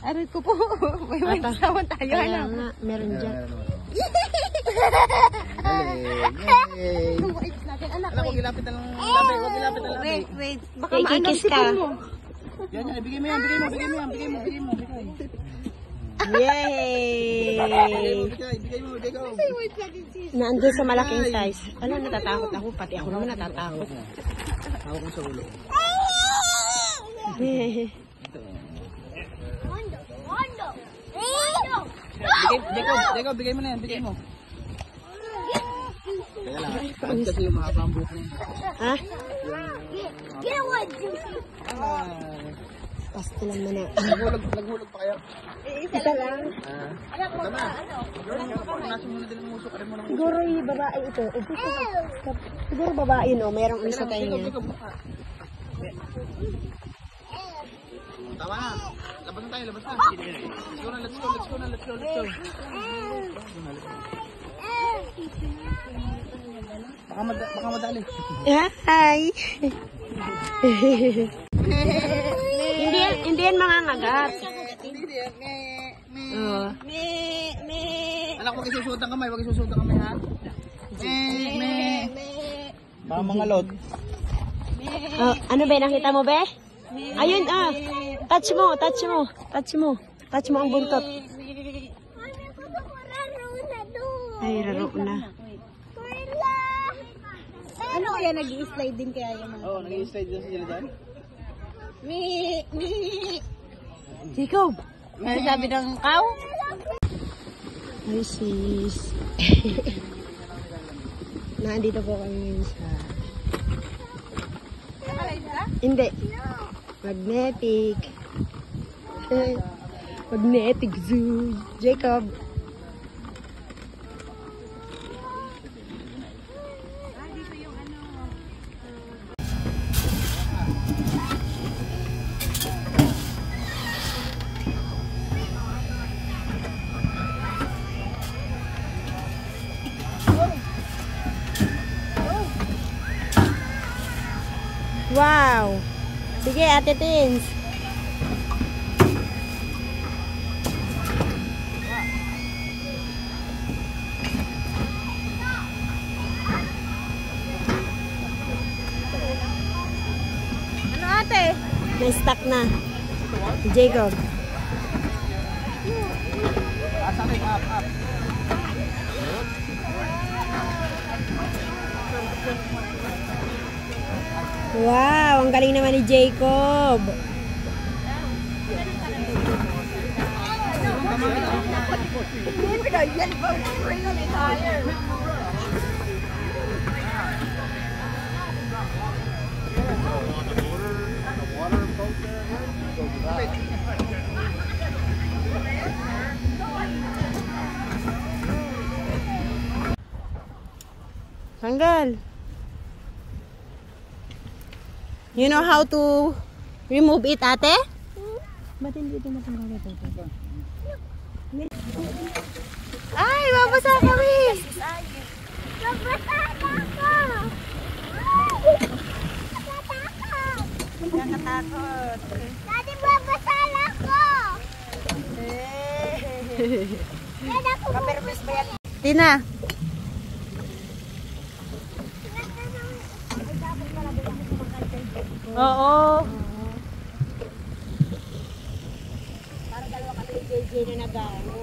Aray ko po. May magsasawan tayo. Kaya nga, meron dyan. Anak, huwag ilapit na lang. Huwag ilapit na lang. wait. Baka Ikikis ka. Yan, bigay mo yan. Bigay mo. Yay! Bigay mo. Naandun sa malaking size. Alam, natatakot ako. Pati ako naman natatakot. Hawak mo sa ulo. Bigay mo na yan. Bigay mo. Kaya lang. Kasi yung mahaba ang buhok niya. Ha? Ah. Basta lang mo na. Naghulog pa kayo. Isa lang. Tama. Punasin mo na din ang muso. Siguro yung babae ito. Siguro babae no. Merong ano sa tayo niya. Tama na. Labas na tayo. Let's go. Baka madali. Hi! Hindi yan mga ngagat. Anak, huwag isusuot ang kamay. Ha? Baka mga lot. Ano ba? Nakita mo ba? Ayun Touch mo ang buntot. Ay, raro na. Ano kaya nag-i-slide din kaya yung mga... Oo, nag-i-slide din sila dyan. Jacob! Ano sabi ng cow? Ay, sis. Nandito po kami sa... Hindi. Magnetic. Magnetic Zoo. Jacob. Wow! Sige, Ate Tins. Ano ate? May stuck na. Jacob. Up. Wow! Ang galing naman ni Jacob. Tanggal. You know how to remove it, ate? Ba't hindi ito matanggal ito? Ay, babasa kami! Babasa ako! Nakatakot. Daddy, babasa ako! Kapermis ba yan? Tina! Oo. Parang dalawa kami ni JJ na nag-ano.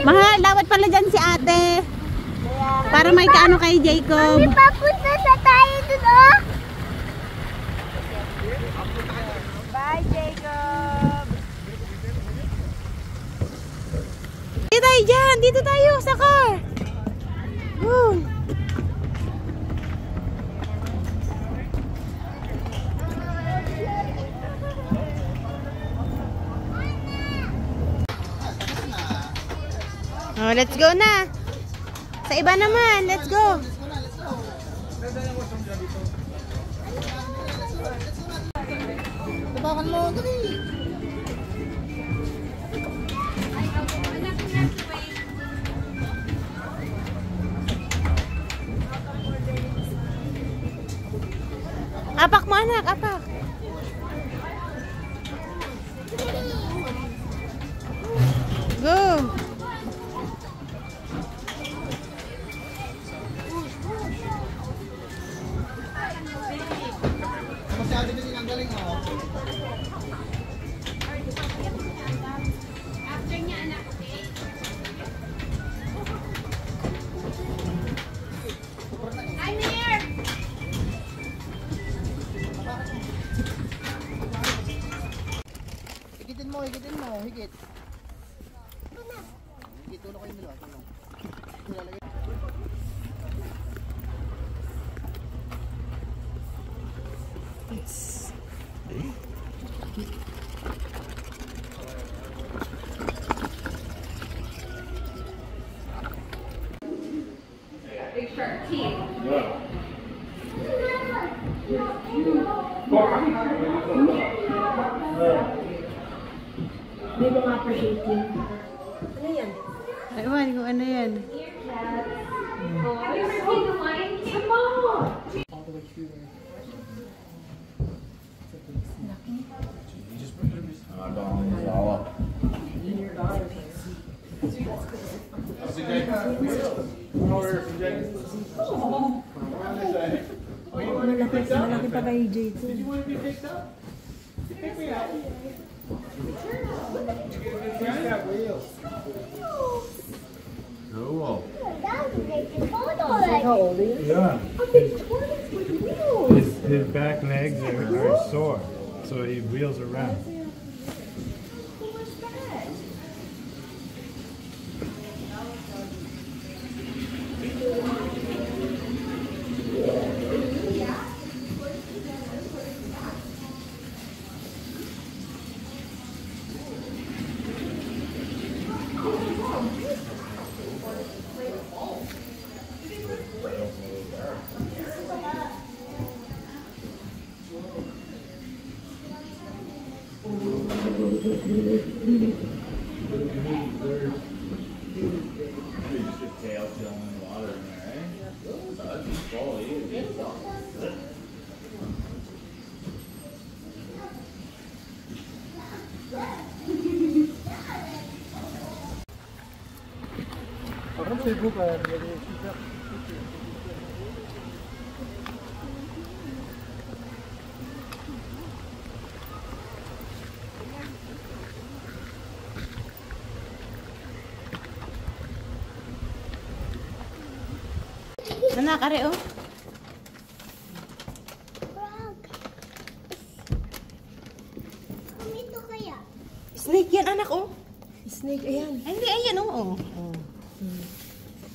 Mahal, dapat pala dyan si ate. Para may kaano kay Jacob. Mami, papunta sa tayo dun, oh! Bye, Jacob! Dito tayo dyan! Dito tayo sa car! Boom! Oh, let's go na! Sa iba naman, let's go! Tabakan mo, dali. Apak mo anak, apak. Go. Masyado kasi ang galing mo. I'm here! Higitin mo, higit. Higit, tulong kayo nila, tulong. Nilalagay. Hindi ko ma-appreciate yun. Ano yan? Ewan kung ano yan. Malaki pa kay J2. Cool. How old are you? Yeah. His back legs are sore, so he wheels around. Anak, are oh. Frog. Ito kaya? Snake yan anak oh. Snake, ayan. Ay, hindi, ayan oh.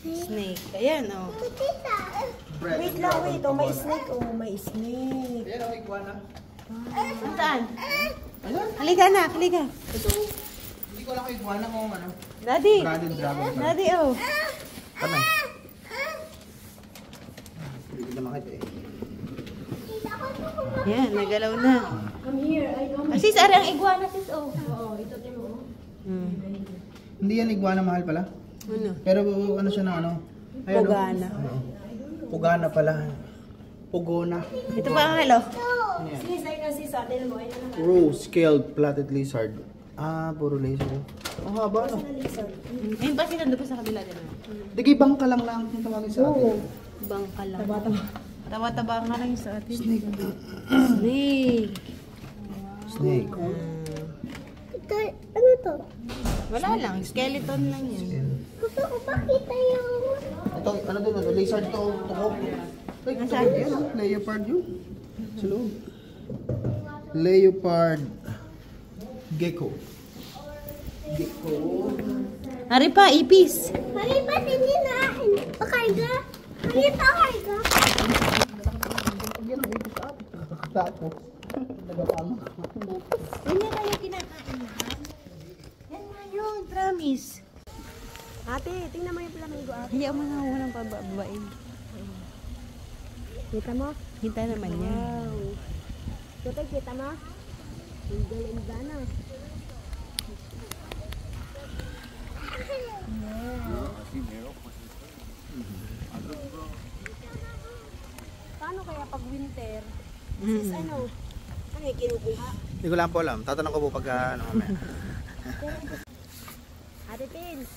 Snake, ayan oh. Tita. Wait lang, wait. Oh, may snake. Oh, may snake. Ayan ang iguana. Saan? Ayan. Halika anak, halika. Ito. Hindi ko alam kung iguana kung ano. Daddy. Dragon pala. Daddy oh. Tama. Hindi ko na makita eh. Yan, nagalaw na. Come here. I don't Sis, are ang iguana sis oh. Oo, ito timo. Hindi yan iguana, mahal pala. Ano? Pero ano siya na ano? Ayun, Pugana. Oo. Pugana pala. Pugona. Ito pa ang hello. Sis, ay na sis. Atin mo. Ayun na. Rose-scaled plaited lizard. Ah, puro lizard. Ang haba no? Ayun pa sila doon pa sa kabila din. Digi bangka lang lang kung tawagin sa atin. Bangka lang. Taba-taba. Taba-taba nga lang sa atin. Snake. Snake. Snake. Ito, ano to? Wala lang, skeleton lang yan. Gusto ko makita yung... Ito, ano din, ano, lizard to, tukok. Ay, Nasaan? tukok yan, oh. Leopard yun. Sa loob. Leopard. Gecko. Gecko. Hari pa, ipis. Mali ba hindi na pakarga? Mali pa karga? Pag yan, may ipis atin. Nakakatapo. Nagapama. Yan na tayo kinakain na. Yan na yun, promise. Ate, tingnan mo yung flamingo ate. Hayaan mo na ako ng pababain. Kita mo? Kita naman yan. Wow. Ito, kita mo? Ang galing na. Paano kaya pag winter? Ano? Ano yung kinukuha? Hindi ko lang po alam. Tatanong ko po pagka ano mamaya. Ate Pins.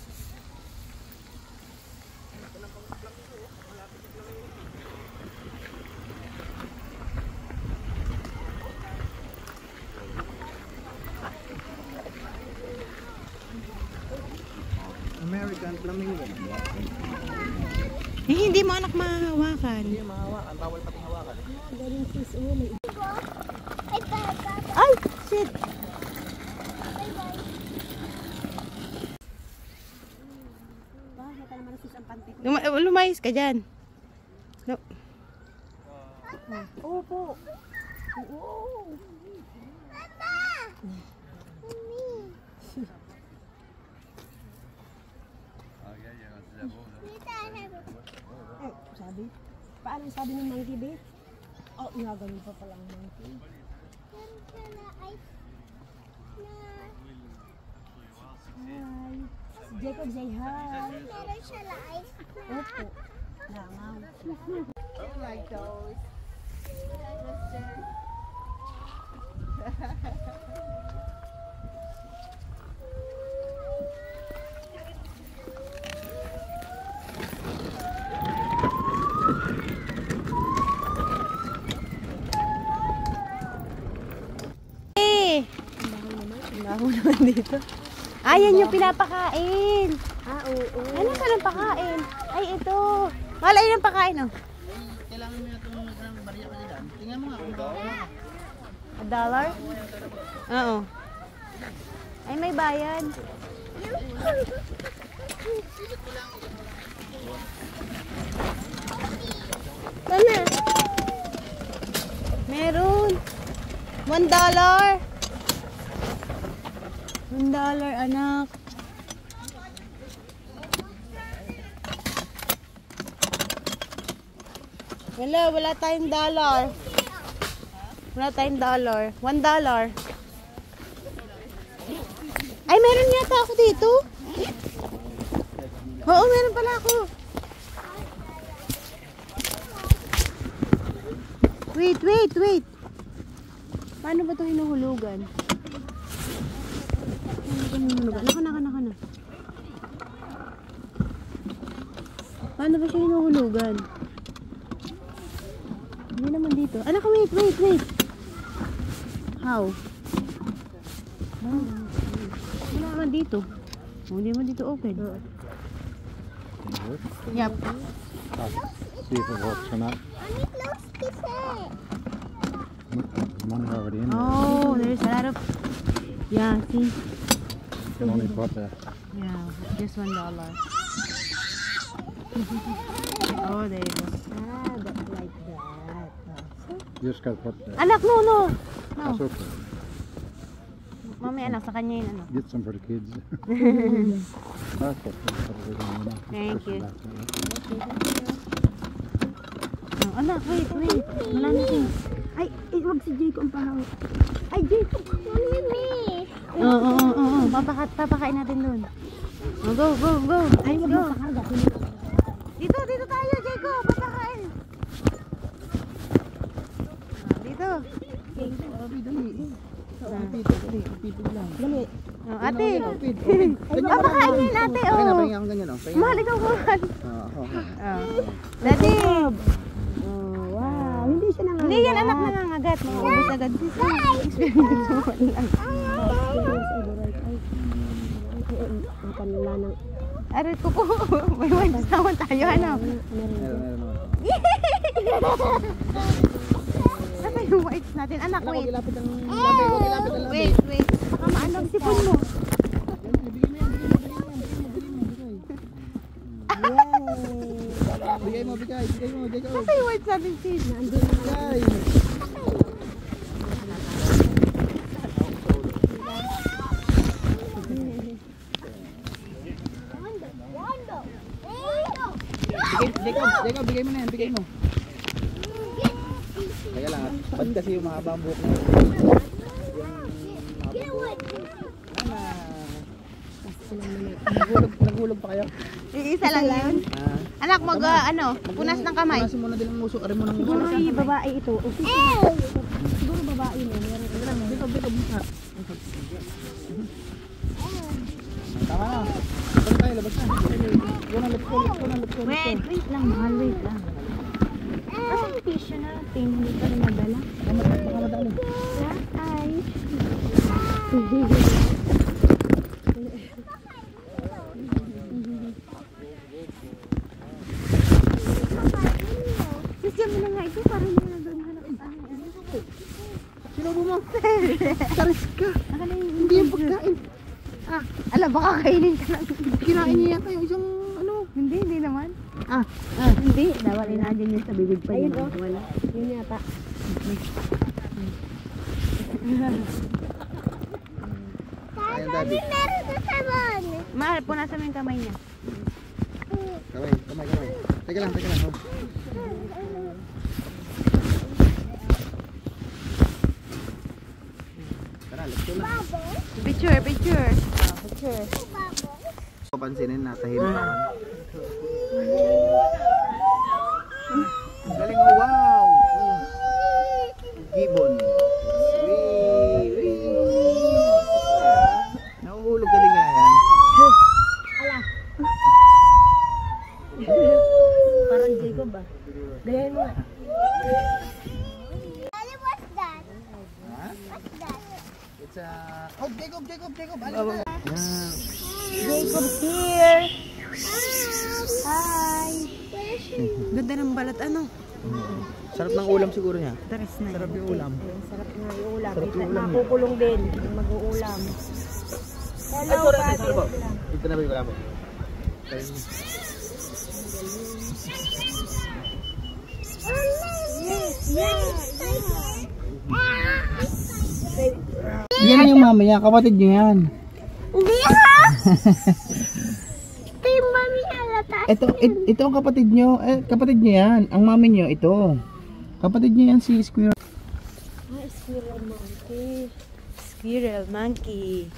American flamingo. Hindi mo anak mahawakan. Hindi mahawakan. Bawal pati hawakan. Galing sis. Oh, may Ay, baba. Ay, shit. bakit naman sis ang panty ko? Lumayas ka dyan. No. Opo. Oo. Eh, sabi? Paano sabi ng monkey, be? Oh, ganun pa pala ang monkey. Meron siya na ice na... Hi. Si Jacob, say hi. Meron siya na ice na... Opo. Langaw. Baho naman dito. Ayan yung pinapakain. Ah, oo. Ano ka ng pakain? Ay, ito. Wala yun ang pakain, oh. Kailangan mo na itong bariya ka dyan. Tingnan mo nga kung $1? Oo. Ay, may bayad. Mama, Meron. $1. $1, anak. Wala tayong dollar. Wala tayong dollar. $1. Ay, meron yata ako dito. Oo, meron pala ako. Wait. Paano ba ito hinuhulugan? Naka. Paano ba siya hinuhulugan? Hindi naman dito. Anak, wait. How? Wala naman dito. Hindi naman dito open. Yep. See if it works or not. Mommy, close this it. Money already in there. Oh, there's a lot of... Yeah, see? You can only put that. Yeah, just $1. Oh, there you go. Ah, but like that. You just gotta put that. Anak, no. That's okay. Mami, anak, sa kanya yun, ano. Get some for the kids. That's okay. Thank you. Oh, anak, wait. Wala na siya. Ay, wag si Jacob ang pahawak. Ay, Jacob. Mommy. Oo. Papakain natin doon. Oh, go. Ay, wag Go. mo pakarga. Dito tayo, Jacob. Papakain. Dito. Dali. Oh, ate. Papakain niya yun, ate. Okay na, Oh. pahinga akong ganyan, oh. Pahinga. Mahal ikaw kuhan. Okay. Daddy. Oh, wow. Hindi siya nangangagat. Hindi yan anak nangangagat. Maubos agad. Experience mo lang. Panla ng... Aray ko po. May wines naman tayo. Ano? Meron. Ano yung wines natin? Anak, Wag wait. ilapit ang labi. Wag ilapit ang labi. Wait. Baka maano ang sipon mo. Bigay mo, Jacob. Ano yung wines natin, sis? Bigay. Jacob, bigay mo na yan, bigay mo. Kaya lang, ba't kasi yung mahaba ang buhok mo? Nahulog Mahulog pa kayo. Iisa lang yun. Anak, punas ng kamay. Punasin mo na din ang muso. Arin mo ng muso. Siguro ay babae ito. Siguro babae mo. Tama na. Labas tayo, labas na. Wait lang, mahal, wait lang. Asan yung tissue na? Hindi ka rin nadala. Baka madali. Ay. Sisya mo na nga ito para hindi na doon hanap ang Sinubo mo. Taris ka. Hindi yung pagkain. Ala, baka kainin ka lang. Kinain niya yata yung isang ano. Hindi naman. Hindi. Dapat inadyan yun sa bibig pa niya. Wala. Yun yata. Ayan, Daddy. meron sa sabon. Mahal, punasan mo yung kamay niya. Kamay. Teka lang. Oh. Tara, let's go na. Picture. Papansinin na, tahimik naman. Galing, oh, wow! Gibbon. Nahuhulog ka din nga yan. Parang Jacob ba? Gayahin mo. Daddy, what's that? Ha? What's that? It's a... Oh, Jacob! Alin ka? Jacob here. Hi. Ganda ng balat, ano? Sarap ng ulam siguro niya. Taris na. Sarap yung ulam. Sarap nga yung ulam. Sarap yung ulam. Makukulong din. Mag-uulam. Hello, Pati. Ito na ba yung ulam mo? Yan yung mama niya, kapatid niyo yan. Hindi ha? Ito yung mami halata. Ito ang kapatid niyo. Kapatid niyo yan. Ang mami niyo, ito. Kapatid niyo yan si Squirrel. Squirrel monkey.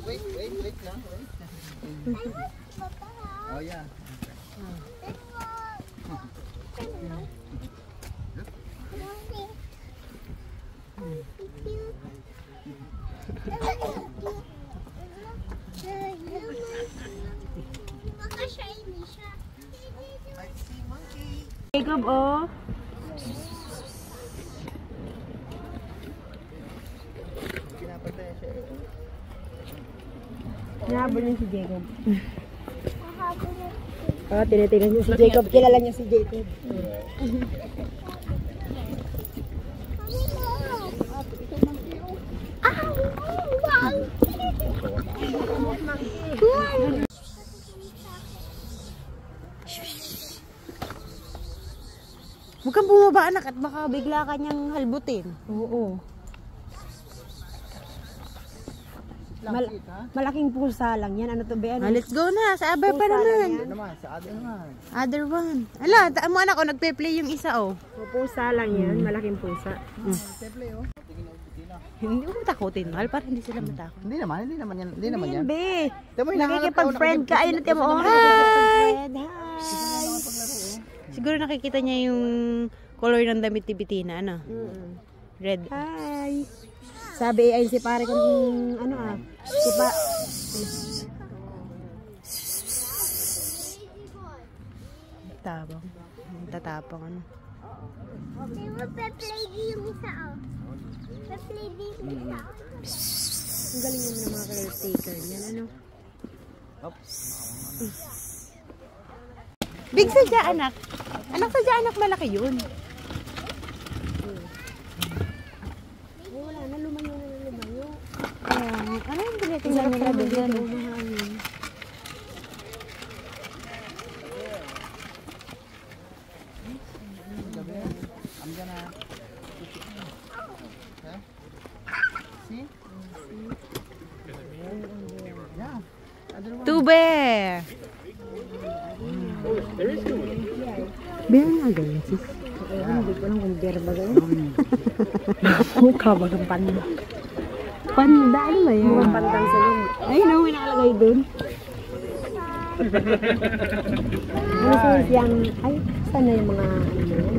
Wait lang. Oh yeah. Maka-shiny siya. Jacob, oh. Nahabol niya si Jacob. Tinitingnan niya si Jacob. Kilala niya si Jacob. Huwag kang bumaba, anak, at baka bigla ka niyang halbutin. Oo. Malaking pusa lang yan. Ano to ba? Let's go na. Sa abay pa naman. Naman, sa other naman. Other one. Ala, mo anak, nagpe-play yung isa, oh. Pusa lang yan. Malaking pusa. Hindi mo takutin, mahal, para hindi sila matakot. Hindi naman yan. Be, Tama, nakikipag-friend ka. Ayun natin mo. Hi! Hi! Siguro nakikita niya yung color ng damit ni Bitina, ano? Red. Hi! Sabi ay si pare kung ano si pa Tabang. Tatapang, ano? Pe-play yung isa, oh. Pe-play yung isa. ang galing naman ng mga caretaker niyan, ano? Big sadya, anak. Anak sadya, anak, malaki yun. Wala na, lumayo. Ano yung tinitingnan nila doon? I'm gonna... See? Yeah. Tube! Bilang nga ganyan, sis. Hindi ko lang kung beer ba ganyan. Mukha ba kang panda? Panda, ano ba yan? Mukhang pandang sa yun. Ay, no, may nakalagay dun. Ano siyang, ay, saan na yung mga, ano yun?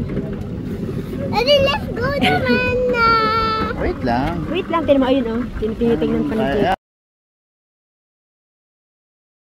Daddy, let's go naman na. Wait lang. Wait lang, tinan mo, ayun oh. Tinitingnan pa ng Ay,